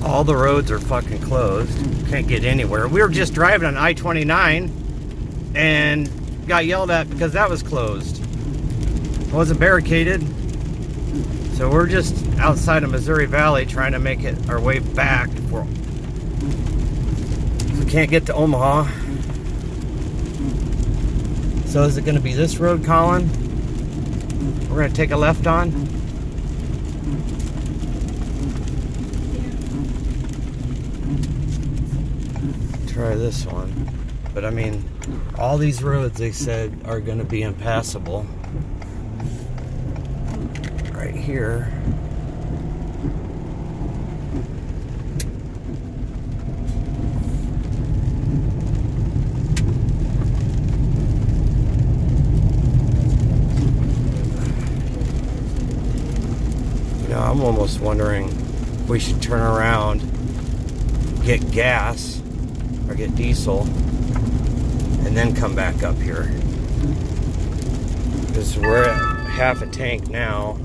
All the roads are fucking closed. Can't get anywhere. We were just driving on I-29 and got yelled at because that was closed. It wasn't barricaded. So we're just outside of Missouri Valley trying to make it our way back. We can't get to Omaha. So is it going to be this road, Colin? We're going to take a left on? Try this one. But I mean, all these roads they said are going to be impassable. Right here. You know, I'm almost wondering if we should turn around, get gas or get diesel, and then come back up here. Because we're at half a tank now.